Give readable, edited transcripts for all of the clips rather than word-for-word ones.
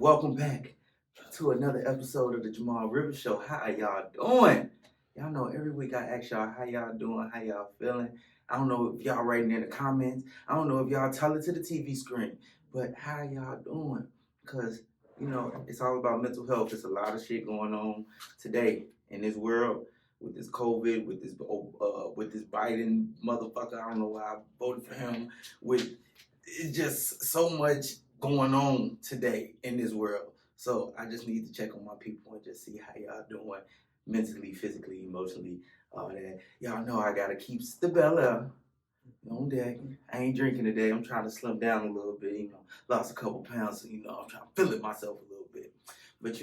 welcome back to another episode of the Jahmal River Show. How y'all doing? Y'all know every week I ask y'all how y'all doing, how y'all feeling. I don't know if y'all writing in the comments. I don't know if y'all tell it to the TV screen, but how y'all doing? Because, it's all about mental health. There's a lot of shit going on today in this world with this COVID, with this Biden motherfucker. I don't know why I voted for him. It's just so much going on today in this world. So I just need to check on my people and just see how y'all doing mentally, physically, emotionally, all that. Y'all know I gotta keep the Bella on deck. I ain't drinking today. I'm trying to slim down a little bit, lost a couple pounds, so I'm trying to feel it myself a little bit. But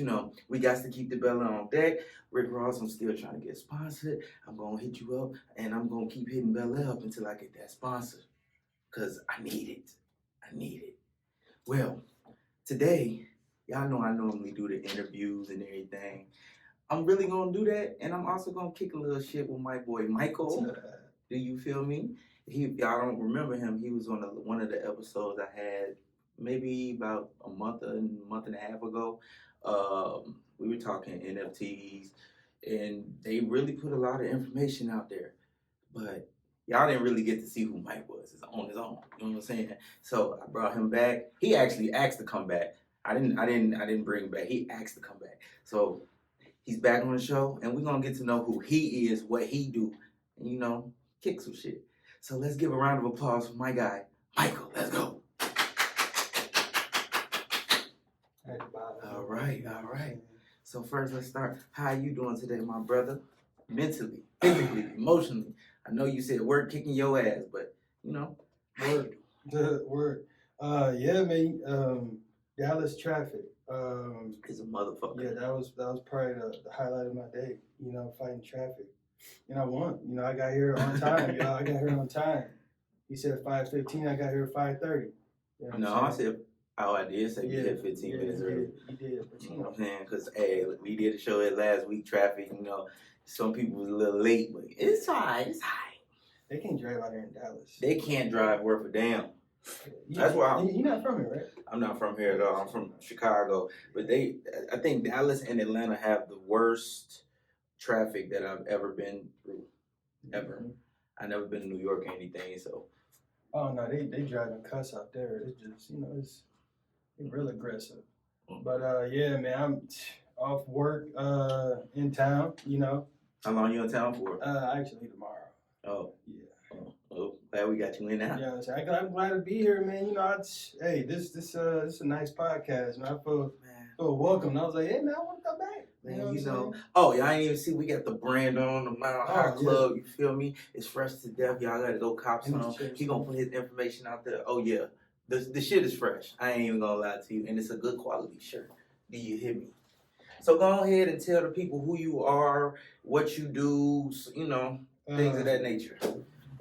we got to keep the Bella on deck. Rick Ross, I'm still trying to get sponsored. I'm gonna hit you up and I'm gonna keep hitting Bella up until I get that sponsor. Cause I need it. Well, today, y'all know I normally do the interviews and everything. I'm really gonna do that, and I'm also gonna kick a little shit with my boy Michael. Do you feel me? Y'all don't remember him. He was on one of the episodes I had maybe about a month and a half ago. We were talking NFTs, and they really put a lot of information out there, but y'all didn't really get to see who Mike was on his own. You know what I'm saying? So I brought him back. He actually asked to come back. I didn't bring him back. He asked to come back. So he's back on the show, and we're gonna get to know who he is, what he do, and kick some shit. So let's give a round of applause for my guy, Michael. Let's go. All right. So first, let's start. How you doing today, my brother? Mentally, physically, emotionally. I know you said work kicking your ass, but Word. Yeah, man. Dallas traffic. It's a motherfucker. Yeah, that was probably the highlight of my day. Fighting traffic. And I won. I got here on time. I got here on time. He said 5:15. I got here at 5:30. I did say we hit 15 minutes early. You did, but you know what I'm saying? Because we did a show at last week. Traffic. Some people was a little late, but it's alright. They can't drive out here in Dallas. They can't drive worth a damn. That's why you're not from here, right? I'm not from here at all. I'm from Chicago. But I think Dallas and Atlanta have the worst traffic that I've ever been through. Ever. Mm-hmm. I've never been to New York or anything, so. Oh, no, they driving cuss out there. It's just, it's real aggressive. Mm-hmm. But, yeah, man, I'm off work in town, How long you in town for? Actually tomorrow. Oh. Yeah. Oh, glad we got you in now. Yeah, I'm glad to be here, man. This is a nice podcast, man. I feel welcome. And I was like, hey, man, I want to come back. Man, Oh, y'all ain't even see we got the brand on the Mile High Club. Yeah. You feel me? It's fresh to death. Y'all gotta go cop some. He gonna put his information out there. Oh yeah, the shit is fresh. I ain't even gonna lie to you, and it's a good quality shirt. Do you hear me? So go ahead and tell the people who you are, what you do. Things of that nature.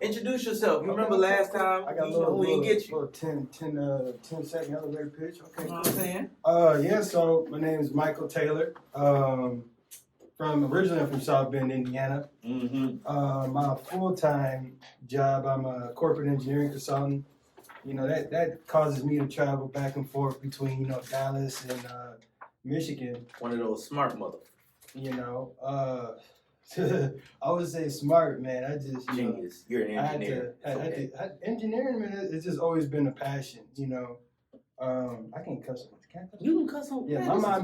Introduce yourself. You remember last time? I got we didn't get you. 10-second elevator pitch. Okay. You know what I'm saying? Yeah. So my name is Michael Taylor. Originally I'm from South Bend, Indiana. Mm-hmm. My full-time job, I'm a corporate engineering consultant. That causes me to travel back and forth between Dallas and Michigan. One of those smart motherfuckers. I would say smart, man. I just genius. You're an engineer. Engineering, man. It's just always been a passion. I can't cuss. You can cuss on. Yeah, my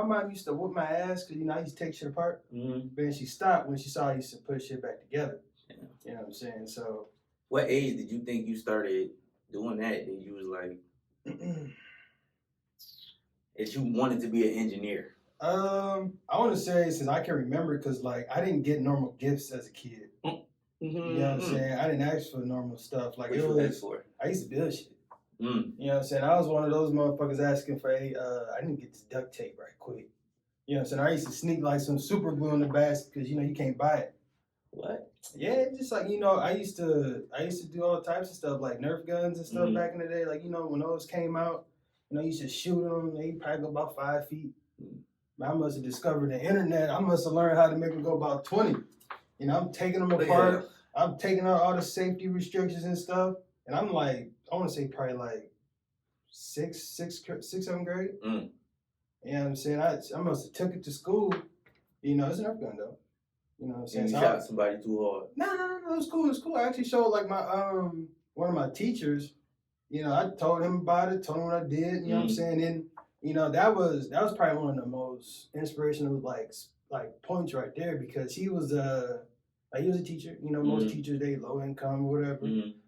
mom used to whoop my ass because I used to take shit apart. Mm-hmm. But then she stopped when she saw I used to put shit back together. Yeah. You know what I'm saying? So, what age did you think you started doing that? That you was like, that you wanted to be an engineer? I want to say since I can remember, because I didn't get normal gifts as a kid. Mm-hmm. You know what I'm saying? I didn't ask for normal stuff. What you asked for? I used to build shit. Mm. You know what I'm saying? I was one of those motherfuckers asking for I didn't get this duct tape right quick. You know what I'm saying? I used to sneak some super glue in the basket because you can't buy it. What? Yeah, just I used to do all types of stuff like Nerf guns and stuff back in the day. When those came out, you used to shoot them. They probably go about 5 feet. I must have discovered the internet. I must have learned how to make them go about 20. I'm taking them apart. Yeah. I'm taking out all the safety restrictions and stuff. And I'm I want to say probably sixth, seventh grade. Mm. You know what I'm saying? I must have took it to school. You know, it's a Nerf gun though. You know what I'm saying? And you So shot somebody too hard. No, it was cool. It was cool. I actually showed like my one of my teachers. You know, I told him about it, told him what I did. You know what I'm saying? And you know, that was probably one of the most inspirational like points right there, because he was like he was a teacher. You know, most teachers, they low income or whatever.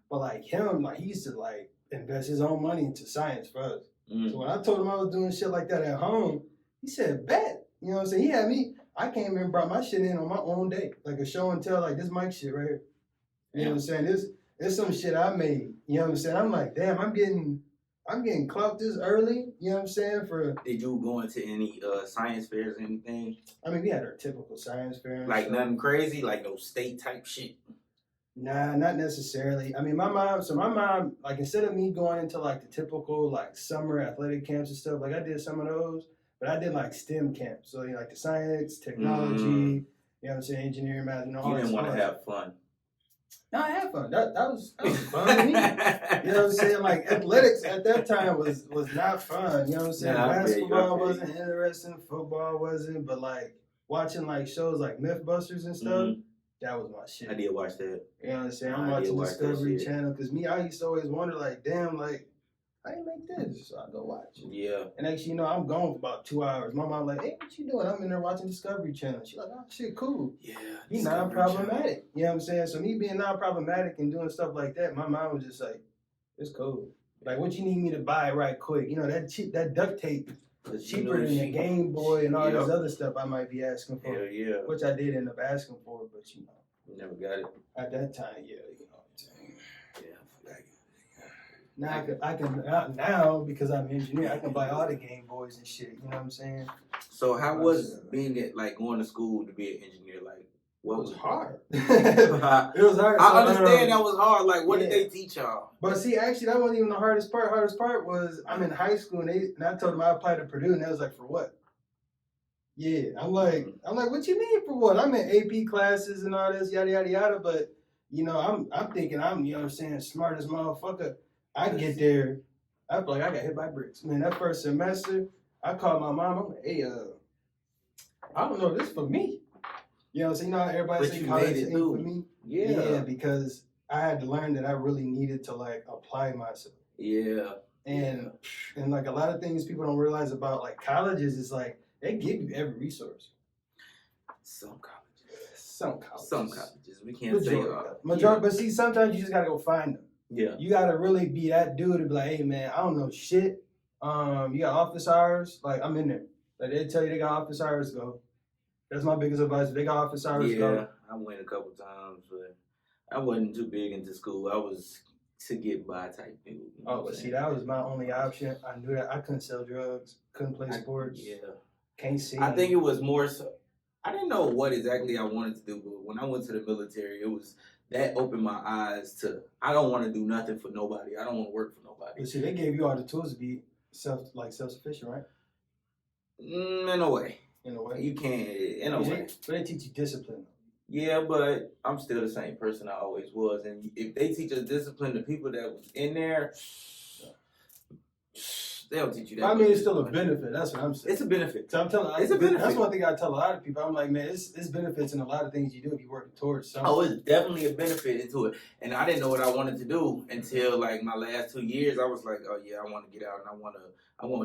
But like him, like he used to like invest his own money into science for us. So when I told him I was doing shit like that at home, he said, bet. You know what I'm saying? He had me. I came and brought my shit in on my own day, like a show and tell, like this mic shit right here. You know what I'm saying? It's some shit I made. You know what I'm saying? I'm like, damn, I'm getting clout this early. You know what I'm saying? Did you go into any science fairs or anything? I mean, we had our typical science fair. Like nothing crazy, like no state type shit. Nah, not necessarily. I mean, my mom, like instead of me going into like the typical like summer athletic camps and stuff, like I did some of those. But I did like STEM camps, so you know, like the science, technology, you know what I'm saying, engineering, math, and all that. You didn't want to have fun. No, I had fun. That was fun to me. You know what I'm saying? Like athletics at that time was not fun. You know what I'm saying? Basketball wasn't interesting, football wasn't, but like watching like shows like Mythbusters and stuff, that was my shit. I did watch that. You know what I'm saying? I'm watching Discovery Channel because I used to always wonder like, damn, like, how you make this? So I go watch. Yeah. And actually, you know, I'm gone for about 2 hours. My mom like, hey, what you doing? I'm in there watching Discovery Channel. She's like, oh, shit, cool. Yeah. Be non-problematic. You know what I'm saying? So me being non-problematic and doing stuff like that, my mom was just like, it's cool. Like, what you need me to buy right quick? You know, that duct tape is cheaper than the Game Boy and all this other stuff I might be asking for. Hell yeah. Which I did end up asking for, but you know. You never got it. At that time, yeah, you know what I'm saying? Yeah. Now because I'm an engineer, I can buy all the Game Boys and shit. You know what I'm saying? So how was being at like going to school to be an engineer? Like, what was hard? It was hard. I understand that was hard. Like, what did they teach y'all? But see, actually, that wasn't even the hardest part. Hardest part was I'm in high school and I told them I applied to Purdue, and they was like, for what? Yeah, I'm like, what you mean for what? I'm in AP classes and all this, yada yada yada. But you know, I'm thinking I'm, you know what I'm saying, smartest motherfucker. I get there, I feel like I got hit by bricks. Man, that first semester, I called my mom. I'm like, hey, I don't know, this for me. You know what I'm saying? You know how everybody say college ain't for me? Yeah, because I had to learn that I really needed to like apply myself. Yeah. And like a lot of things people don't realize about like colleges is like they give you every resource. Some colleges. We can't say majority, but see, sometimes you just gotta go find them. Yeah. You gotta really be that dude to be like, hey man, I don't know shit. You got office hours? Like I'm in there. Like they tell you they got office hours, go. That's my biggest advice. If they got office hours, go. Yeah, I went a couple times, but I wasn't too big into school. I was to get by type thing. You know but see, that was my only option. I knew that I couldn't sell drugs, couldn't play sports. Yeah. Can't see. I think it was more so. I didn't know what exactly I wanted to do, but when I went to the military, it was that opened my eyes to I don't want to do nothing for nobody. I don't want to work for nobody. But see, they gave you all the tools to be self-sufficient, right? In a way. In a way. You can't. In a way. But they teach you discipline. Yeah, but I'm still the same person I always was. And if they teach us discipline, the people that was in there, they'll teach you that. I mean, it's still a benefit. That's what I'm saying. It's a benefit. So I'm telling you, it's a benefit. That's one thing I tell a lot of people. I'm like, man, it's benefits in a lot of things you do if you're working towards something. Oh, it's definitely a benefit into it. And I didn't know what I wanted to do until like my last 2 years. I was like, oh yeah, I want to get out and I want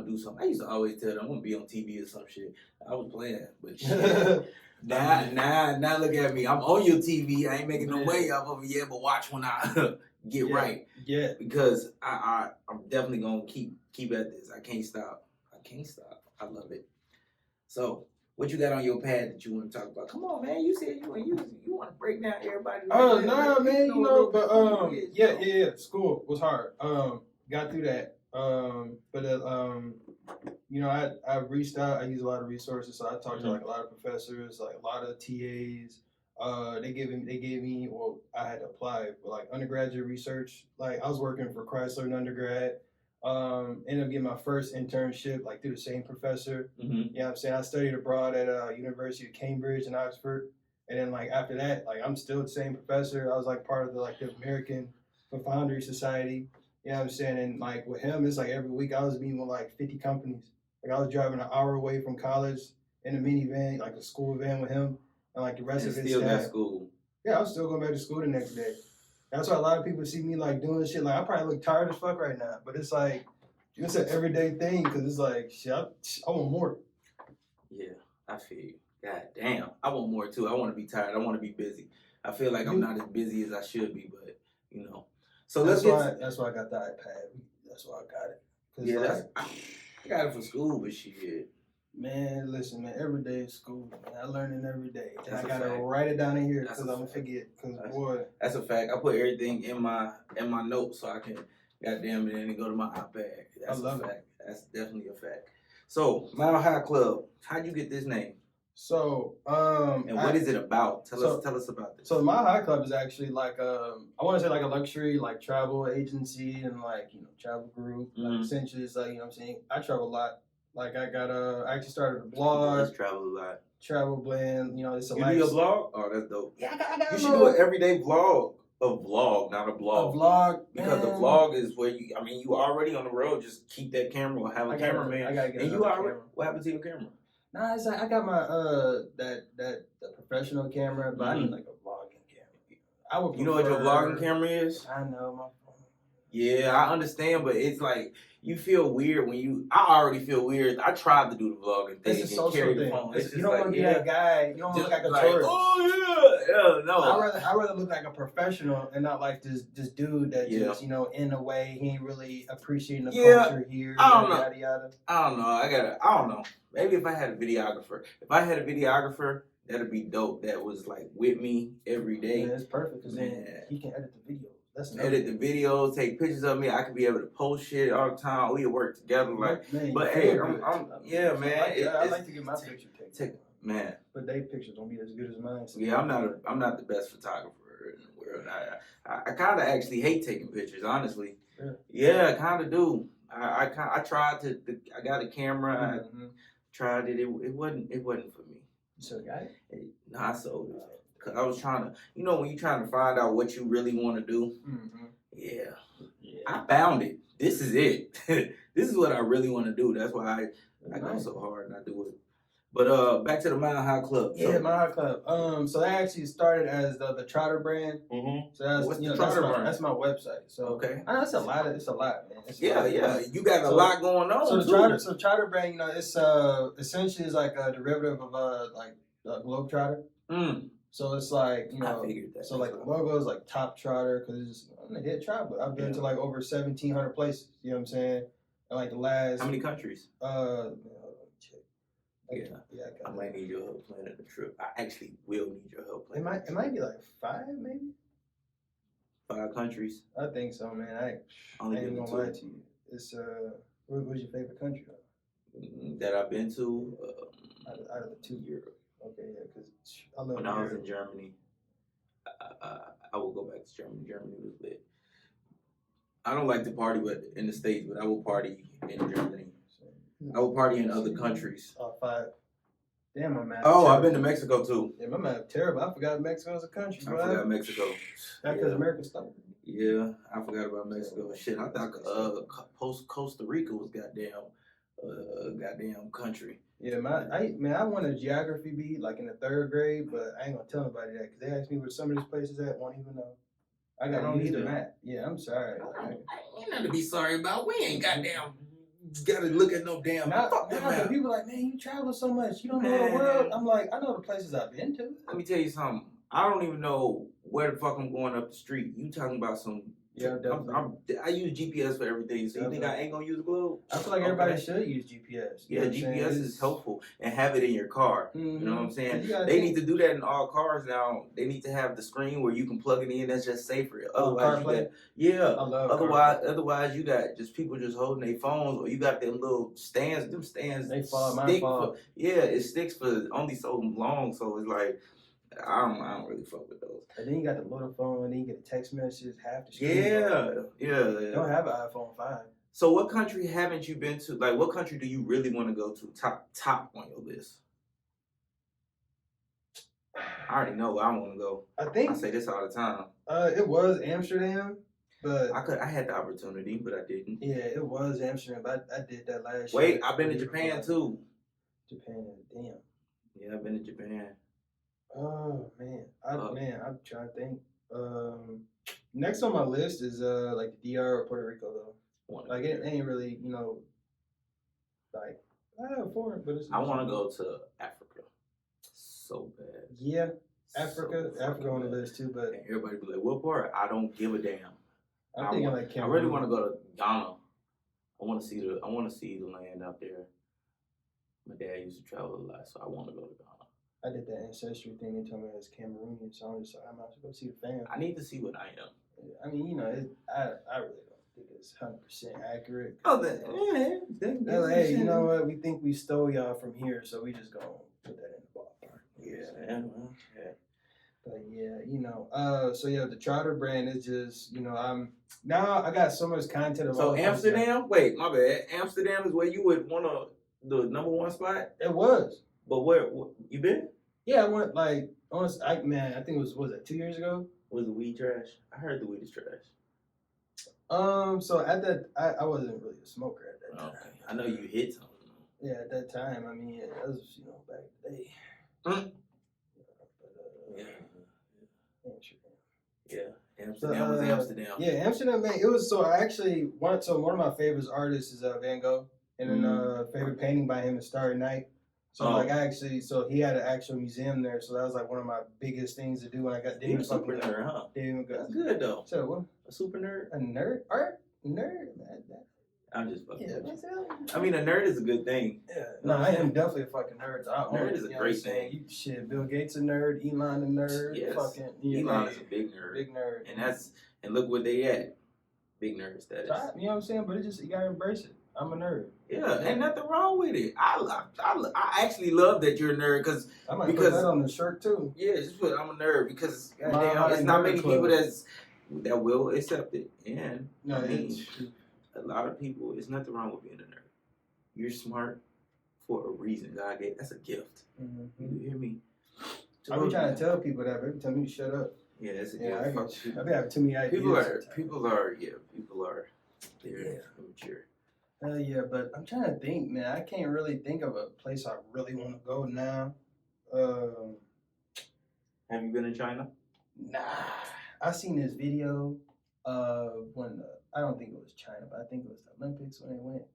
to do something. I used to always tell them I want to be on TV or some shit. I was playing, but shit. Now look at me. I'm on your TV. I ain't making no way off of it yet, but watch when I get right. Yeah. Because I'm definitely gonna keep at this. I can't stop. I love it. So what you got on your pad that you want to talk about? Come on, man. You said you want to break down everybody. Oh no, man. You know, but yeah. School was hard. Got through that. You know, I reached out. I use a lot of resources, so I talked to like a lot of professors, like a lot of TAs. They gave me. Well, I had to apply for like undergraduate research. Like I was working for Chrysler in undergrad. Ended up getting my first internship like through the same professor. You know what I'm saying? I studied abroad at University of Cambridge and Oxford, and then like after that, like I'm still the same professor. I was like part of the American Foundry Society. You know what I'm saying? And like with him, it's like every week I was meeting with like 50 companies. Like I was driving an hour away from college in a minivan, like a school van with him, and like the rest And of his still got staff. school. Yeah, I was still going back to school the next day. That's why a lot of people see me like doing shit. Like I probably look tired as fuck right now, but it's like it's an everyday thing because it's like shit. I want more. Yeah, I feel you. God damn, I want more too. I want to be tired. I want to be busy. I feel like I'm not as busy as I should be, but you know. So that's why I got the iPad. That's why I got it. Yeah, like, I got it for school, but shit. Man, listen, man. Every day is school. Man. I learn it every day. And I gotta fact. write it down in here because I'm gonna forget. Cause boy, that's a fact. I put everything in my notes so I can goddamn it and go to my iPad. That's a fact. That's definitely a fact. So, Mile High Club, how'd you get this name? So, and what is it about? Tell us about this. So, Mile High Club is actually like I want to say like a luxury like travel agency and like travel group. Mm-hmm. Like essentially, it's like what I'm saying. I travel a lot. Like I got I actually started a blog. Let's travel a lot. Travel blend. It's a you do a blog? Oh, that's dope. Yeah, I got. You should do an everyday vlog. A vlog, not a blog. A vlog, because the vlog is where you already on the road. Just keep that camera or have a cameraman. I gotta get and you already. What happened to your camera? Nah, it's like I got my the professional camera, but I need like a vlogging camera. I would. You know what your vlogging camera is? I know my phone. Yeah, I understand, but it's like you feel weird when you. I already feel weird. I tried to do the vlogging thing and carry the phone. You don't want to be that guy. You don't look like a tourist. Oh yeah, no. I rather look like a professional and not like this dude that just in a way he ain't really appreciating the culture here. I don't know. Yada, yada. I don't know. I don't know. Maybe if I had a videographer. If I had a videographer, that'd be dope. That was like with me every day. Yeah, it's perfect because then he can edit the video. Edit the videos, take pictures of me. I could be able to post shit all the time. We work together, like. Man, but hey, yeah, man. I like to get my picture taken. Man, but they pictures don't be as good as mine. So yeah, I'm not the best photographer in the world. I kind of actually hate taking pictures, honestly. Yeah, I kind of do. I tried to. I got a camera. I tried it. It wasn't for me. So you got it? No, I sold it. Cause I was trying to, when you're trying to find out what you really want to do. Mm-hmm. Yeah, I found it. This is it. This is what I really want to do. That's why I go so hard and I do it. But back to the Mile High Club. Yeah, Mile High Club. So that actually started as the Trotter brand. Mm-hmm. So that's what's the Trotter brand? That's my website. So okay, I know it's a lot, man. You got a lot going on. So the Trotter brand, it's essentially is like a derivative of like Globetrotter. So it's like I figured that. So like the logo is like Top Trotter because I'm a hit traveler. I've been to like over 1,700 places. You know what I'm saying? And like the last. How many countries? Yeah, I might need your help planning the trip. I actually will need your help planning. It might be like 5, maybe. 5 countries. I think so, man. I ain't gonna lie to you. It's what's your favorite country? That I've been to. Out of the 2. Europe. Okay, yeah, because I love. When I was in Germany, I will go back to Germany. Germany was lit. I don't like to party, but in the States, but I will party in Germany. I will party in other countries. 5. Damn, my math. Oh, I've been to Mexico too. Yeah, my math terrible. I forgot Mexico was a country. I forgot Mexico. That's because America stopped. Yeah, I forgot about Mexico. Shit, I thought Costa Rica was goddamn country. Yeah, I wanted a geography beat like in the 3rd grade, but I ain't gonna tell nobody that because they asked me where some of these places at. Won't even know. I gotta use the map. Yeah, I'm sorry. Ain't nothing to be sorry about. We ain't goddamn. Gotta look at no damn. People like, man, you travel so much, you don't know the world. I'm like, I know the places I've been to. Let me tell you something. I don't even know where the fuck I'm going up the street. You talking about some? Yeah, definitely. I use GPS for everything. So you think I ain't gonna use a globe? I feel like everybody should use GPS. Yeah, GPS is helpful and have it in your car. Mm-hmm. You know what I'm saying? They need to do that in all cars now. They need to have the screen where you can plug it in. That's just safer. Otherwise, otherwise you got just people just holding their phones, or you got them little stands. Them stands they fall. It sticks for only so long. So it's like. I don't really fuck with those. And then you got the little phone, and then you get a text message, half the screen. Yeah. You don't have an iPhone 5. So what country haven't you been to? Like, what country do you really want to go to? Top on your list. I already know where I want to go. I say this all the time. It was Amsterdam. But I had the opportunity, but I didn't. Yeah, it was Amsterdam. I did that last year. Wait, I've been to Japan too. Japan, damn. Yeah, I've been to Japan. Oh man, I'm trying to think. Next on my list is like the DR or Puerto Rico though. Like it ain't really like foreign, but it's. I want to go to Africa, so bad. Yeah, Africa on the list too, but and everybody be like, "What part?" I don't give a damn. I'm thinking like Cameroon. I really want to go to Ghana. I want to see the land out there. My dad used to travel a lot, so I want to go to Ghana. I did that ancestry thing. They told me I was Cameroonian, so I'm just like, I'm about to go see the fam. I need to see what I am. I mean, I really don't think it's 100% accurate. Oh, they're like, hey, you know what? We think we stole y'all from here, so we just gonna put that in the ballpark. Yeah. But yeah, so yeah, the Trotter brand is just, I got so much content. So Amsterdam? Wait, my bad. Amsterdam is where you would want the number one spot? It was. But where you been? Yeah, I went I think it was it 2 years ago? Was the weed trash? I heard the weed is trash. So at that, I wasn't really a smoker at that time. Okay. I know you hit something. Yeah, at that time, I mean, that was, back in the day. Amsterdam was Amsterdam. Yeah, Amsterdam, man. It was so I actually one of my favorite artists is Van Gogh, and then favorite painting by him is Starry Night. So he had an actual museum there. So that was like one of my biggest things to do when I got. You're a super nerd, huh? That's good though. So what? A super nerd? A nerd? Art? Nerd? Man. I'm just fucking. Yeah, I mean, a nerd is a good thing. Yeah. No, I am definitely a fucking nerd. Nerd is a great thing. Bill Gates a nerd. Elon a nerd. Yes. Elon is a big nerd. Big nerd. And look where they at. Big nerd status. You know what I'm saying? But you gotta embrace it. I'm a nerd. Yeah, ain't nothing wrong with it. I actually love that you're a nerd because I might put that on the shirt too. Yeah, just put I'm a nerd because goddamn, it's not many people that will accept it. And a lot of people, it's nothing wrong with being a nerd. You're smart for a reason. God gave that's a gift. Mm-hmm. You hear me? I be trying to tell people that, but they tell me to shut up. Yeah, that's a gift. I be having too many ideas. People are they're immature. Yeah, but I'm trying to think, man. I can't really think of a place I really want to go now. Have you been in China? Nah. I seen this video when I don't think it was China, but I think it was the Olympics when they went.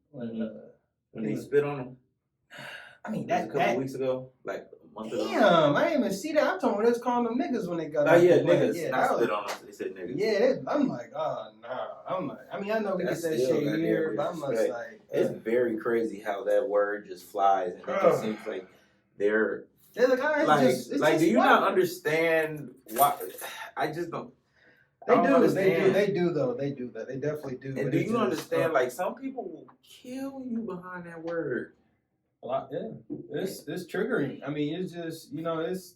When they spit on them. I mean, that was a couple weeks ago, like a month ago. Damn, I didn't even see that. I told them they was calling them niggas when they got out. Oh yeah, niggas. Yeah, not spit on them. They said niggas. Yeah, I'm like, oh no. I'm like, I mean, I know we get that shit here, but I'm just like, it's very crazy how that word just flies, and it just seems like they're like, do you not understand why? I just don't. They do though. They do that. They definitely do. And do you understand? Like some people will kill you behind that word. A lot, yeah. It's triggering. I mean, it's just it's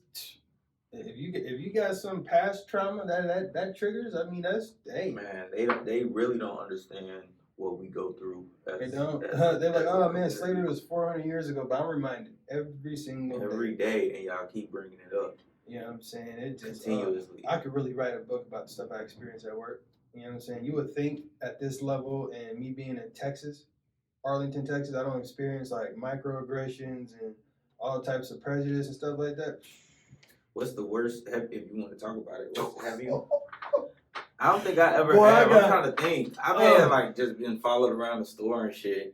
if you got some past trauma that triggers. I mean, that's man. They really don't understand what we go through. They don't. They're like, oh man, slavery was 400 years ago, but I'm reminded every day, and y'all keep bringing it up. You know what I'm saying? It just continuously. I could really write a book about the stuff I experienced at work. You know what I'm saying? You would think at this level, and me being in Texas, Arlington, Texas, I don't experience like microaggressions and all types of prejudice and stuff like that. What's the worst? If you want to talk about it, have you? I don't think I ever have. I'm trying to think. I've had like just been followed around the store and shit.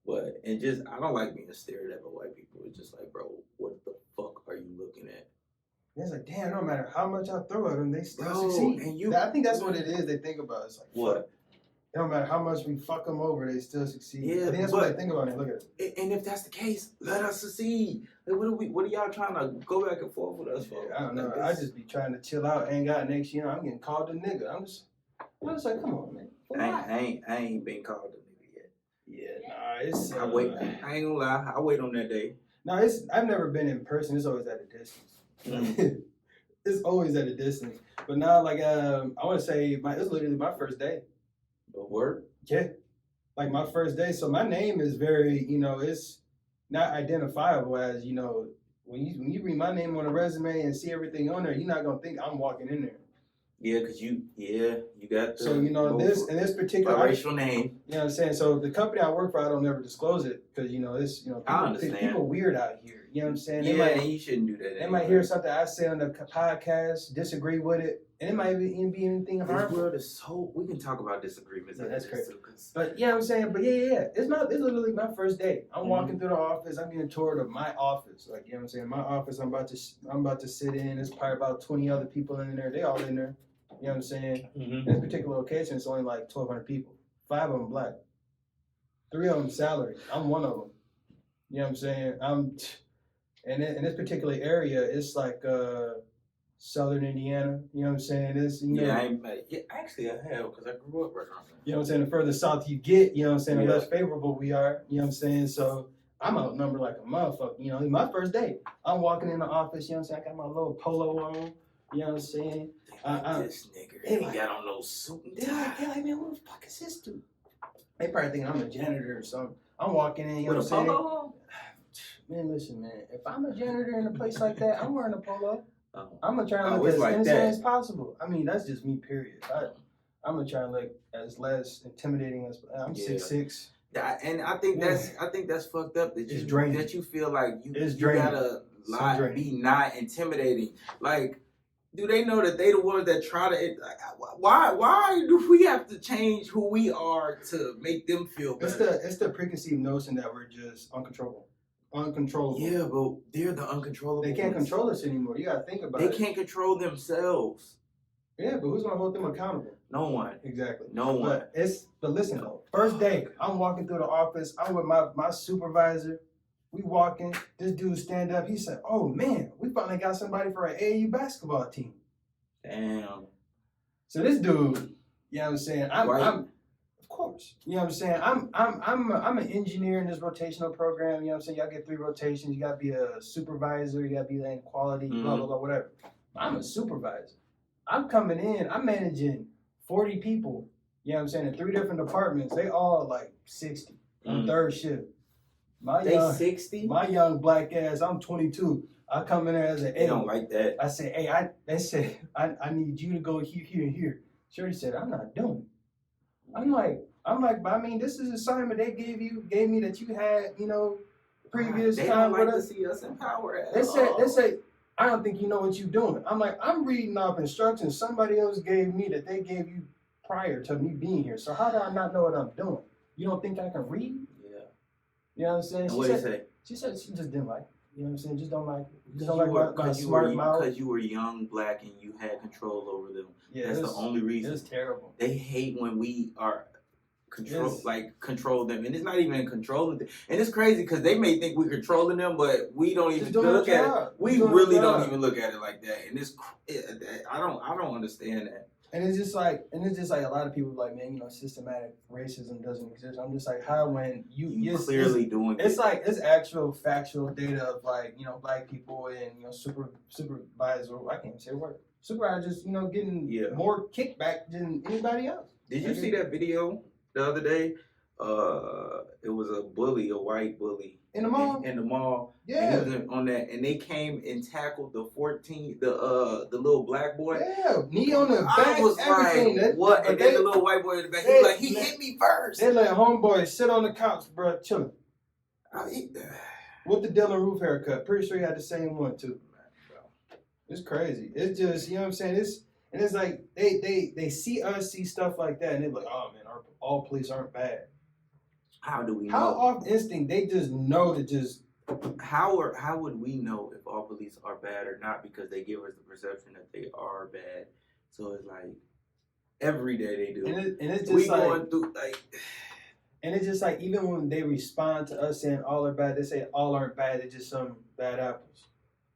But I don't like being stared at by white people. It's just like, bro, what the fuck are you looking at? It's like, damn, no matter how much I throw at them, they still succeed. And I think that's what it is. They think about. It's like, what? It don't matter how much we fuck them over, they still succeed. Yeah, I think that's what they think about it. Look at it. And if that's the case, let us succeed. Like, what are y'all trying to go back and forth with us for? I don't know. I just be trying to chill out. Ain't got next year. I'm getting called a nigga. I'm just like, come on, man. I ain't been called a nigga yet. Yeah, nah, it's. I wait. I ain't gonna lie. I wait on that day. No, I've never been in person. It's always at a distance. It's always at a distance. But now, like, I want to say, it's literally my first day. But work? Yeah. Like, my first day. So, my name is very, it's not identifiable as, when you read my name on a resume and see everything on there, you're not going to think I'm walking in there. Yeah, cause you got the So in this particular biracial name. You know what I'm saying? So the company I work for, I don't ever disclose it because people weird out here. You know what I'm saying? You shouldn't do that. They might hear something I say on the podcast, disagree with it, and it might even be anything harmful. This world is so. We can talk about disagreements. Yeah, that's crazy. But yeah, I'm saying, it's literally my first day. I'm walking through the office. I'm getting toured of my office. Like, you know what I'm saying? My office. I'm about to sit in. There's probably about 20 other people in there. They all in there. You know what I'm saying? In this particular location, it's only like 1,200 people. 5 of them black. 3 of them salary. I'm one of them. You know what I'm saying? And in this particular area, it's like Southern Indiana. You know what I'm saying? It's actually I have because I grew up right around there. You know what I'm saying? The further south you get, you know what I'm saying, the less favorable we are. You know what I'm saying? So I'm outnumbered like a motherfucker. You know, it's my first day. I'm walking in the office. You know what I'm saying? I got my little polo on. You know what I'm saying? This nigga, he got on those suit and tie. They're like, man, what the fuck is this dude? They probably think I'm a janitor or something. I'm walking in, you know what I'm saying? Polo? Man, listen, man. If I'm a janitor in a place like that, I'm wearing a polo. I'm gonna try and look as innocent as possible. I mean, that's just me, period. I'm gonna try and look as less intimidating as I'm 6'6". And I think that's fucked up. That you feel like you gotta be not intimidating. Like, do they know that they the ones that try to? Why do we have to change who we are to make them feel better? It's the preconceived notion that we're just uncontrollable. Yeah, but they're the uncontrollable. They can't control us anymore. You gotta think about it. They can't control themselves. Yeah, but who's gonna hold them accountable? No one. Exactly. No one. But listen though, first day, I'm walking through the office. I'm with my supervisor. We walking. This dude stand up. He said, "Oh man, we finally got somebody for an AAU basketball team." Damn. So this dude, you know what I'm saying? I'm of course. You know what I'm saying? I'm an engineer in this rotational program. You know what I'm saying? Y'all get 3 rotations. You gotta be a supervisor. You gotta be in quality. Blah blah blah. Whatever. I'm a supervisor. I'm coming in. I'm managing 40 people. You know what I'm saying? In 3 different departments. They all like 60 on 3rd shift. They 60? My young black ass, I'm 22. I come in there as an They don't like that. I say, hey, I need you to go here, and here. Shorty said, I'm not doing it. I'm like, but I mean, this is an assignment they gave me that you had, you know, previous they time don't like with to us. see us in power at They all. say, I don't think you know what you're doing. I'm like, I'm reading off instructions somebody else gave me that they gave you prior to me being here. So how do I not know what I'm doing? You don't think I can read? Yeah. You know what I'm saying? What did he say? She said she just didn't like it. You know what I'm saying? Just don't like it. Because you were young, black, and you had control over them. Yeah, that's the only reason. It's terrible. They hate when we are control them, and it's not even controlling them. And it's crazy because they may think we're controlling them, but we don't even look at it. We really don't even look at it like that. And I don't understand that. And it's just like a lot of people like, man, you know, systematic racism doesn't exist. I'm just like, how when you're clearly doing it's like it's actual factual data of like, you know, black people and, you know, supervisor, I can't even say the word. Supervisors, you know, getting more kickback than anybody else. Did you see that video the other day? It was a white bully. In the mall? In the mall. Yeah. And he was on that, and they came and tackled the little black boy. Yeah, knee on the back, I was everything. Like, what? And then the little white boy in the back, he was like, he hit me first. They let homeboy sit on the couch, bro, chilling. With the Dylan Roof haircut. Pretty sure he had the same one, too. It's crazy. It's just, you know what I'm saying? It's like, they see us see stuff like that, and they're like, oh, man, all police aren't bad. How do we know? How off instinct they just know to just... How would we know if all police are bad or not? Because they give us the perception that they are bad. So it's like every day they do. And it's just going through like. And it's just like even when they respond to us saying all are bad, they say all aren't bad. They're just some bad apples.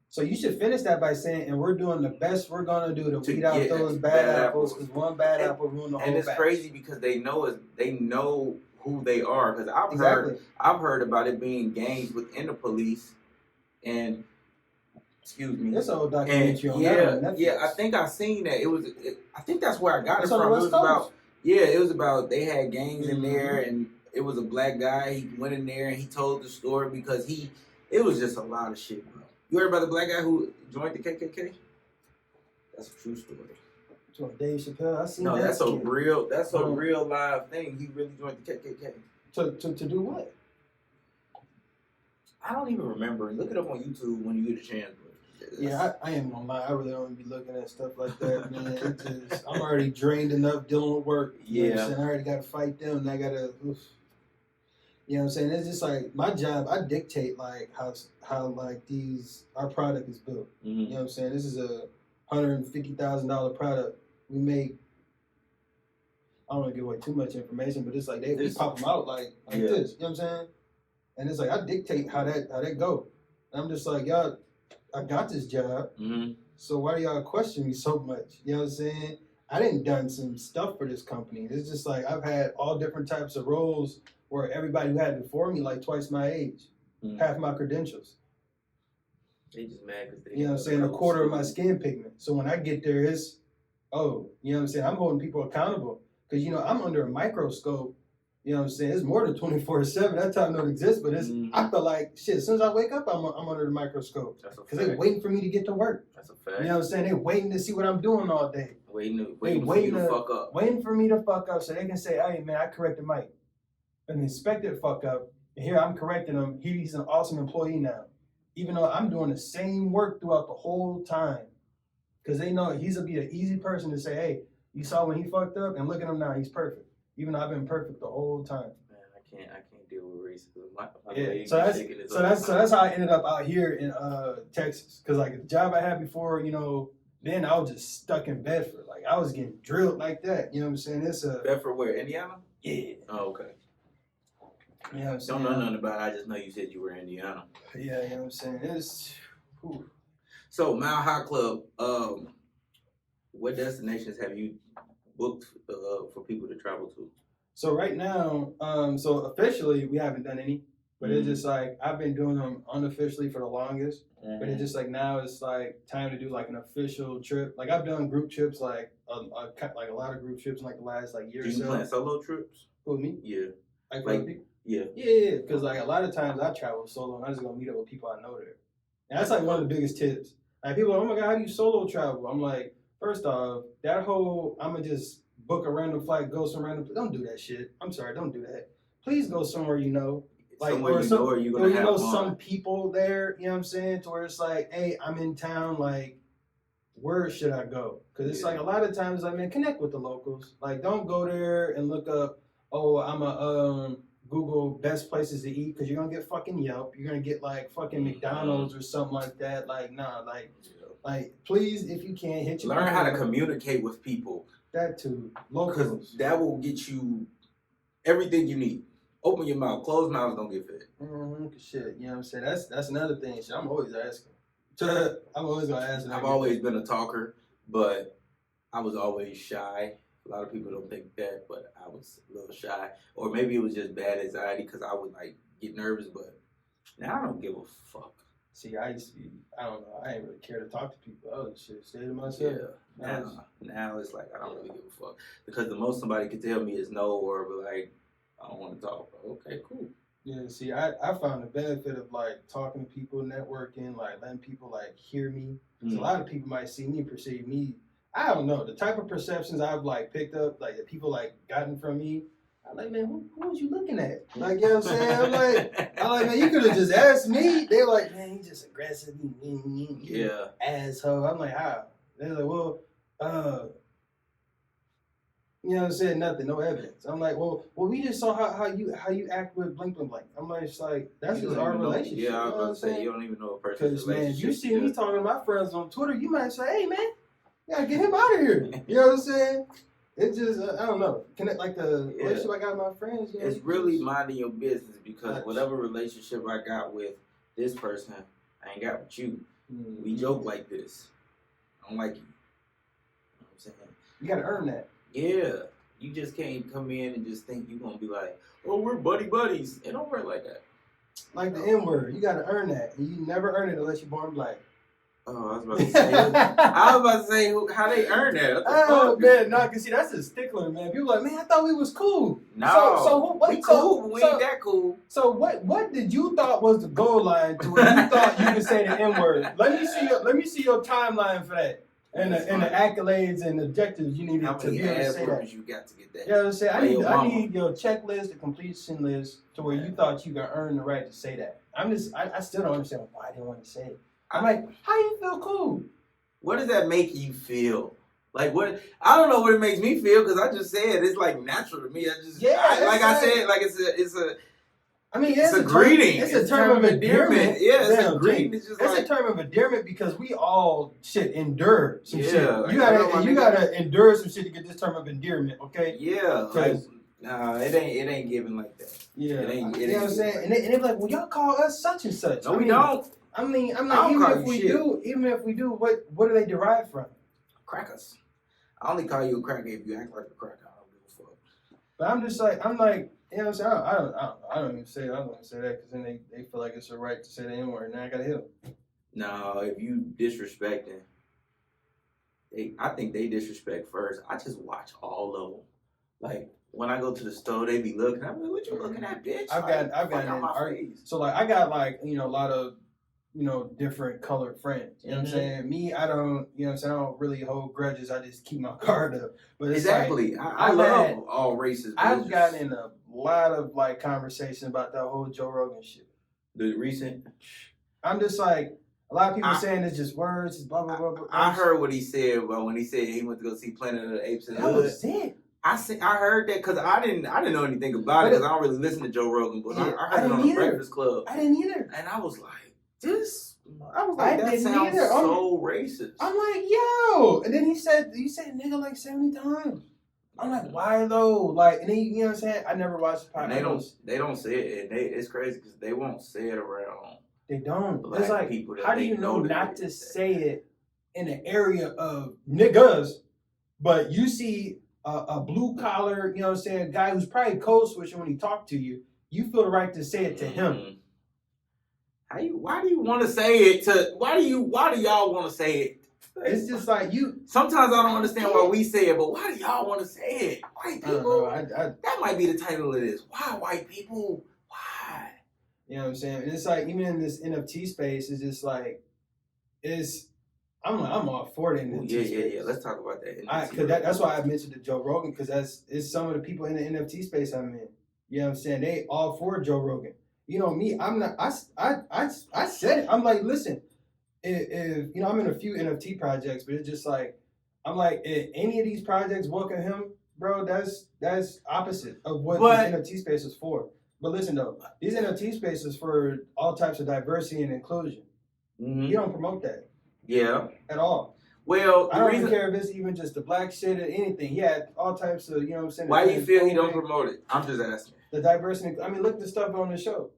So you should finish that by saying, and we're doing the best we're gonna do to weed out those bad apples because one bad apple ruined the whole. And it's crazy because they know us. They know who they are, because I've heard about it being gangs within the police, and excuse me, this old documentary on Netflix. Yeah, I think I seen that. I think that's where I got it from. It was about they had gangs in there, and it was a black guy. He went in there and he told the story because it was just a lot of shit, bro. You heard about the black guy who joined the KKK? That's a true story. So Dave Chappelle, I seen No, that. that's a skit. real live thing. He really joined the KKK. To do what? I don't even remember. Look it up on YouTube when you get a chance. Yeah, I am gonna lie. I really don't be looking at stuff like that, man. I'm already drained enough dealing with work. You know what I'm saying? I already got to fight them, and I gotta. You know what I'm saying? It's just like my job. I dictate like how like our product is built. Mm-hmm. You know what I'm saying? This is a $150,000 product. We make. I don't want to give away too much information, but it's like we pop them out like this. You know what I'm saying? And it's like I dictate how that go. And I'm just like, y'all, I got this job, so why do y'all question me so much? You know what I'm saying? I done done some stuff for this company. It's just like I've had all different types of roles where everybody who had before me like twice my age, half my credentials. They just mad because they. You know what I'm saying? A quarter of my skin pigment. So when I get there, it's you know what I'm saying? I'm holding people accountable because I'm under a microscope. You know what I'm saying? It's more than 24/7. That time don't exist, but I feel like shit. As soon as I wake up, I'm under the microscope. Because they're waiting for me to get to work. That's a fact. You know what I'm saying? They're waiting to see what I'm doing all day. Waiting for you to fuck up. Waiting for me to fuck up so they can say, hey, man, I corrected Mike. And the inspector fuck up. And here I'm correcting him. He's an awesome employee now. Even though I'm doing the same work throughout the whole time. Because they know he's going to be an easy person to say, hey, you saw when he fucked up? And look at him now. He's perfect. Even though I've been perfect the whole time. Man, I can't deal with racism. So that's how I ended up out here in Texas. Because like the job I had before, then I was just stuck in Bedford. Like I was getting drilled like that. You know what I'm saying? It's Bedford where? Indiana? Yeah. Oh, okay. You know what I'm saying? Don't know nothing about it. I just know you said you were in Indiana. Yeah, you know what I'm saying? It's So Mile High Club, what destinations have you booked for people to travel to? So right now, so officially we haven't done any, but it's just like I've been doing them unofficially for the longest. But it's just like now it's like time to do like an official trip. Like I've done group trips, like a lot of group trips in like the last like year or so. Do you plan solo trips? Who, me? Yeah. Like people? Yeah. Yeah, because like a lot of times I travel solo and I just gonna meet up with people I know there. And that's like one of the biggest tips. Like people are like, oh my God, how do you solo travel? I'm like, first off, that whole I'ma just book a random flight, go some random. Don't do that shit. I'm sorry, don't do that. Please go somewhere you know. Like somewhere you know some people there. You know what I'm saying? To where it's like, hey, I'm in town. Like, where should I go? Because it's like a lot of times, like, man, connect with the locals. Like, don't go there and look up. Oh, I'm a Google best places to eat because you're gonna get fucking Yelp. You're gonna get like fucking McDonald's or something like that. Like, nah, like please, if you can, hit your learn how to communicate with people. That too, locals. That will get you everything you need. Open your mouth. Closed mouths don't get fed. Shit, you know what I'm saying? That's another thing. Shit, I'm always asking. I'm always gonna ask. I've always been a talker, but I was always shy. A lot of people don't think that, but I was a little shy. Or maybe it was just bad anxiety because I would like get nervous, but now I don't give a fuck. See, I used to be, I don't know, I ain't really care to talk to people. Oh, shit, stay to myself. Yeah, now it's like, I don't really give a fuck. Because the most somebody can tell me is no, or be like, I don't want to talk. Okay, cool. Yeah, see, I found the benefit of, like, talking to people, networking, like, letting people, like, hear me. Because a lot of people might see me, perceive me. I don't know. The type of perceptions I've, like, picked up, like, that people, like, gotten from me, I'm like, man, who was you looking at? Like, you know what I'm saying? I'm like, man, you could have just asked me. They're like, man, he's just aggressive. Yeah. Asshole. I'm like, how? They're like, well, you know what I'm saying? Nothing, no evidence. I'm like, well, we just saw how you act with blank. I'm like, it's like, that's just our relationship. Yeah, I was about to say, you don't even know a person's Because, relationship. man, you see me talking to my friends on Twitter, you might say, hey, man, you gotta get him out of here. You know what I'm saying? It's just, I don't know. Connect like the relationship I got with my friends. You know, it's really minding your business because whatever relationship I got with this person, I ain't got with you. Mm-hmm. We joke like this. I don't like you. You know what I'm saying? You gotta earn that. Yeah. You just can't come in and just think you're gonna be like, oh, we're buddies. It don't work like that. Like the N word. You gotta earn that. And you never earn it unless you're born black. Oh, I was about to say, how they earn that. Oh, man, no, because see, that's a stickler, man. People like, man, I thought we was cool. No, we cool, but we ain't that cool. So what did you thought was the goal line to where you thought you could say the N word? Let me see your timeline for that. And the accolades and objectives you needed to be able to say that. You got to get that. You know what I'm saying? I need your checklist, the completion list, to where you thought you could earn the right to say that. I still don't understand why I didn't want to say it. I'm like, how you feel cool? What does that make you feel? Like what? I don't know what it makes me feel because I just said it's like natural to me. It's a greeting. It's a term of endearment. Yeah, it's a greeting. It's a term of endearment because we all endure some shit. You gotta endure some shit to get this term of endearment, okay? Yeah. Nah, it ain't given like that. Yeah. You know what I'm saying? And they're like, well, y'all call us such and such. No, we don't. I mean, I'm like, even if we do, what do they derive from? Crackers. I only call you a cracker if you act like a cracker. I don't give a fuck. But I'm like, you know what I'm saying? I don't even say that because then they feel like it's a right to say the N-word. Now I gotta hit them. No, if you disrespecting, I think they disrespect first. I just watch all of them. Like when I go to the store, they be looking. I'm like, what you looking at, bitch? I've got so like I got like a lot of different colored friends. You know what I'm saying? Me, I don't, you know what I'm saying? I don't really hold grudges. I just keep my guard up. But it's exactly. Like, I love all races. I've gotten in a lot of like conversation about that whole Joe Rogan shit. The recent. I'm just like, a lot of people saying it's just words, it's blah, blah, blah, blah. I heard what he said, but when he said he went to go see Planet of the Apes in the Hood. That was it. I heard that because I didn't know anything about it because I don't really listen to Joe Rogan, but I heard it on the Breakfast Club. I didn't either. And I was like, that sounds so racist. I'm like, yo. And then he said nigga like 70 times. I'm like, why though? Like, and then, you know what I'm saying? I never watched the podcast. They don't say it. And it's crazy because they won't say it around. They don't. It's like, people how do you know not to say it in an area of niggas, but you see a blue collar, you know what I'm saying, guy who's probably code switching when he talk to you, you feel the right to say it to him. Why do you want to say it to? Why do y'all want to say it? It's just like you. Sometimes I don't understand why we say it, but why do y'all want to say it? White people. That might be the title of this. Why white people? Why? You know what I'm saying? And it's like even in this NFT space, it's just like I'm all for the NFT space. Yeah. Let's talk about that. Because that's why I mentioned to Joe Rogan because it's some of the people in the NFT space I'm in. You know what I'm saying? They all for Joe Rogan. You know me, I'm not. I said it. I'm like, listen, if I'm in a few NFT projects, but it's just like, I'm like, if any of these projects welcome him, bro, that's opposite of what the NFT space is for. But listen though, these NFT spaces for all types of diversity and inclusion. Mm-hmm. You don't promote that. Yeah. At all. Well, I don't even care if it's even just the black shit or anything. He had all types of, you know what I'm saying. Why do you feel he don't promote it? I'm just asking. The diversity. I mean, look at the stuff on the show.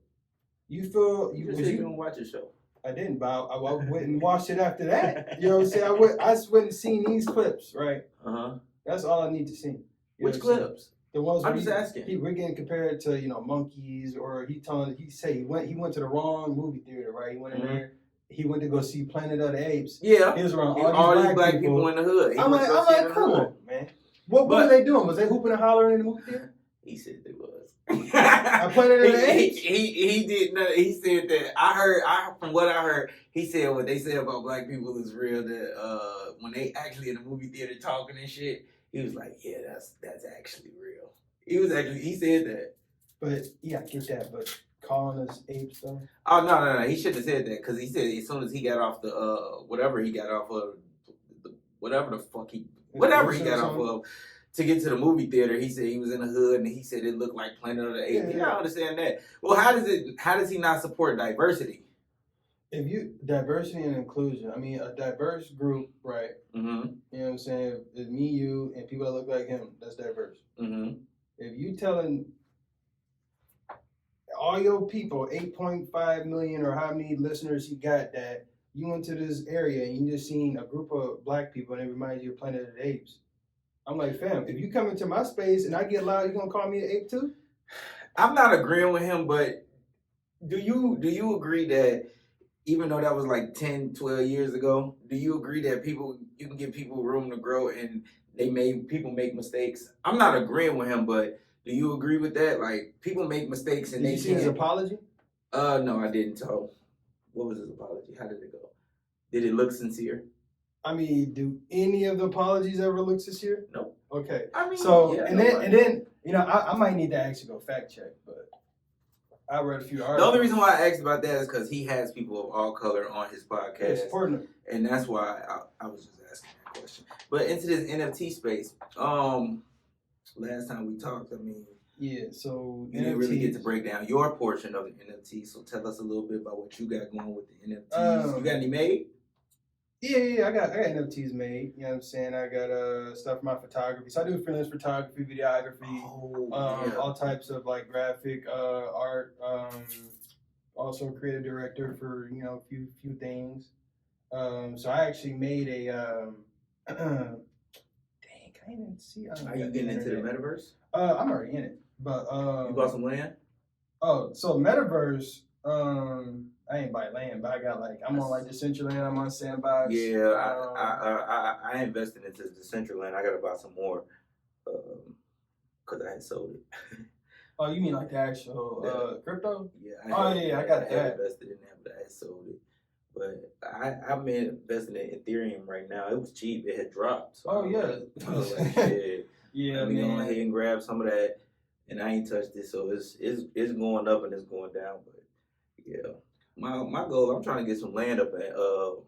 You feel you didn't watch the show. I didn't, but I went and watched it after that. You know what I'm saying? I went and seen these clips, right? That's all I need to see. Which clips? The ones I'm just asking. We're getting compared to monkeys, or he went to the wrong movie theater, right? He went in there. He went to go see Planet of the Apes. Yeah. He was around all these black people in the hood. I'm like, come on, man. What were they doing? Was they hooping and hollering in the movie theater? He said they was. I Planet of the Apes. He did not. He said that from what I heard, he said what they say about black people is real. That when they actually in the movie theater talking and shit, he was like, yeah, that's actually real. He said that. But yeah, I get that. But calling us apes though? Oh no. He shouldn't have said that because he said as soon as he got off the whatever he got off of, whatever he got off of. To get to the movie theater, he said he was in the hood, and he said it looked like Planet of the Apes. Yeah, I understand that. Well, how does he not support diversity? Diversity and inclusion, I mean, a diverse group, right? Mm-hmm. You know what I'm saying? It's me, you, and people that look like him. That's diverse. Mm-hmm. If you telling all your people, 8.5 million or how many listeners you got, that you went to this area and you just seen a group of black people and it reminds you of Planet of the Apes. I'm like, fam, if you come into my space and I get loud, you gonna call me an ape too? I'm not agreeing with him, but do you agree that even though that was like 10, 12 years ago, do you agree that you can give people room to grow and people make mistakes? I'm not agreeing with him, but do you agree with that? Like, people make mistakes and Did you see his apology? No, I didn't. So, what was his apology? How did it go? Did it look sincere? I mean, do any of the apologies ever look sincere? Nope. Okay. I mean, so yeah, and then you know I might need to actually go fact check, but I read a few articles. The only reason why I asked about that is because he has people of all color on his podcast, and that's why I was just asking that question. But into this NFT space, last time we talked, I mean, yeah, so you didn't really get to break down your portion of the NFT. So tell us a little bit about what you got going with the NFTs. You got any made? Yeah, I got NFTs made. You know what I'm saying? I got stuff for my photography. So I do freelance photography, videography, all types of like graphic art. Also creative director for a few things. So I actually made a dang, I can't even see. Are you getting into the metaverse? I'm already in it, but you bought some land. Oh, so metaverse. I ain't buy land, but I got I'm on like Decentraland. I'm on Sandbox. Yeah, I invested into Decentraland. I gotta buy some more, cause I had sold it. Oh, you mean like the actual crypto? Yeah. I got that. Invested in that, but I had sold it. But I'm investing in Ethereum right now. It was cheap. It had dropped. So I was like, shit. Yeah, let me go ahead and grab some of that. And I ain't touched it, so it's going up and it's going down. But yeah, my goal, I'm trying to get some land up at the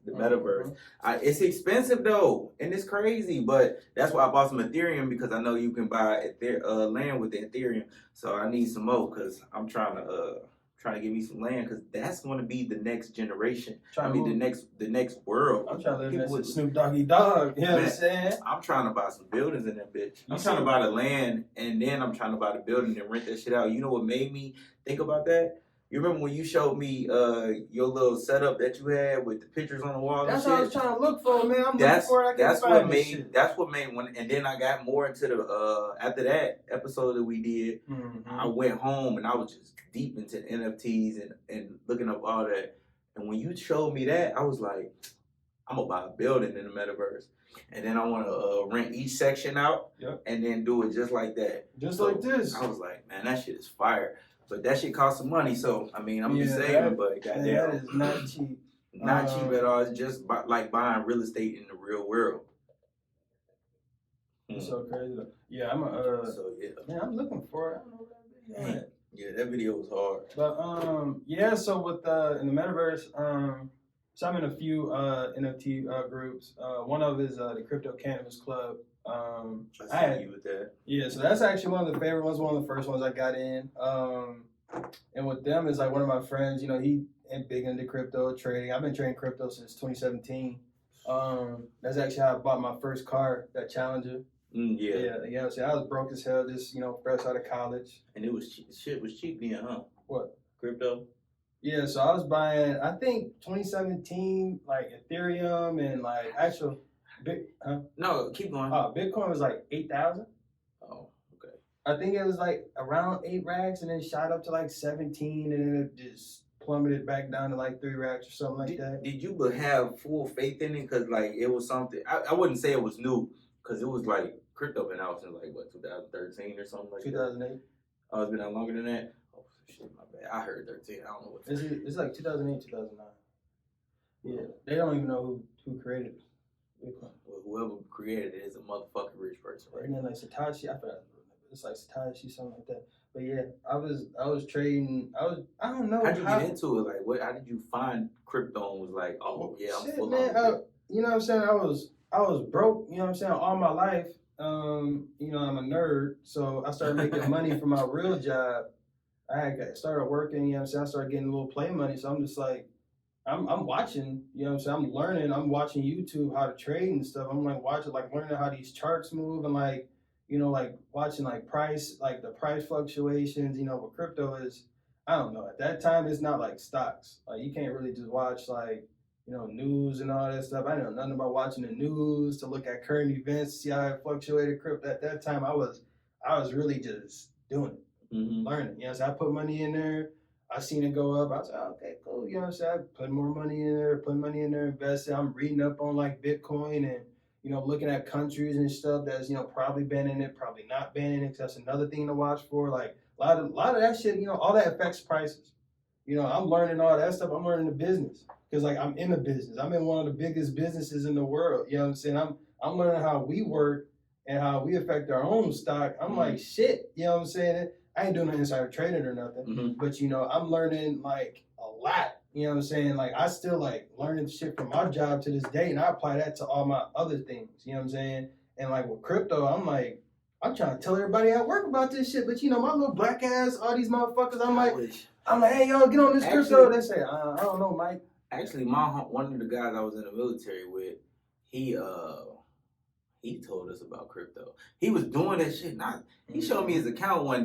metaverse. It's expensive though, and it's crazy. But that's why I bought some Ethereum, because I know you can buy land with the Ethereum. So I need some more, because I'm trying to get me some land, because that's going to be the next generation. The next world. I'm trying to live with Snoop Doggy Dogg. You know what I'm saying? I'm trying to buy some buildings in that bitch. I'm trying to buy the land, and then I'm trying to buy the building and rent that shit out. You know what made me think about that? You remember when you showed me your little setup that you had with the pictures on the wall? That's what I was trying to look for, man. I'm looking for it. That's what made when, and then I got more into the after that episode that we did. I went home and I was just deep into NFTs and looking up all that. And when you showed me that, I was like, I'm gonna buy a building in the metaverse, and then I want to rent each section out, and then do it just like that, like this. I was like, man, that shit is fire. But that shit costs some money, so I mean, I'm just saving. But goddamn, that is not cheap. Not cheap at all. It's just like buying real estate in the real world. It's so crazy though. Yeah, I'm man, I'm looking for it. I don't know what that video. Yeah, that video was hard. But so with in the metaverse, so I'm in a few NFT groups. One of is the Crypto Cannabis Club. I had you with that. Yeah, so that's actually one of the favorite ones, one of the first ones I got in. And with them is like one of my friends, he ain't big into crypto trading. I've been trading crypto since 2017. That's actually how I bought my first car, that Challenger. Yeah. So I was broke as hell, just fresh out of college. And it was cheap. Shit was cheap then, huh? What? Crypto. Yeah, so I was buying, I think 2017, like Ethereum and like actual. No, keep going. Bitcoin was like 8,000. Oh, okay. I think it was like around 8 racks, and then shot up to like 17, and then it just plummeted back down to like 3 racks or something like that. Did you have full faith in it? Because like it was something. I wouldn't say it was new, because it was like crypto been out since like 2013 or something like 2008. that. Oh, it's been out longer than that. Oh shit, my bad. I heard 13. I don't know what. It's like 2008, 2009. Yeah, they don't even know who created it. Well, whoever created it is a motherfucking rich person, right? And then like Satoshi, I forgot. It's like Satoshi, something like that. But yeah, I was trading. I don't know. How'd you get into it? Like, how did you find crypto and was like, oh yeah, I'm full man. You know what I'm saying? I was broke. You know what I'm saying? All my life. I'm a nerd, so I started making money from my real job. I started working. You know what I'm saying? I started getting a little play money. So I'm just like, I'm watching, I'm saying? I'm learning. I'm watching YouTube how to trade and stuff. I'm like watching, like learning how these charts move, and like, like watching like the price fluctuations. What crypto is, I don't know. At that time, it's not like stocks. Like you can't really just watch like, news and all that stuff. I didn't know nothing about watching the news to look at current events, see how it fluctuated. Crypto at that time, I was really just doing it, learning. So I put money in there. I seen it go up. I was like, okay, cool. You know what I'm saying? I put more money in there, invested. I'm reading up on like Bitcoin and, looking at countries and stuff that's, probably banning it, probably not banning it, because that's another thing to watch for. Like a lot of that shit, all that affects prices. I'm learning all that stuff. I'm learning the business. Because like I'm in the business. I'm in one of the biggest businesses in the world. You know what I'm saying? I'm learning how we work and how we affect our own stock. I'm like, shit. You know what I'm saying? I ain't doing no insider trading or nothing. But you know, I'm learning like a lot. You know what I'm saying? Like I still like learning shit from my job to this day, and I apply that to all my other things. You know what I'm saying? And like with crypto, I'm like, I'm trying to tell everybody at work about this shit, but you know, my little black ass, all these motherfuckers, I'm like, hey, yo, get on this crypto. They say, I don't know, Mike. Actually, one of the guys I was in the military with, he told us about crypto. He was doing that shit. He showed me his account one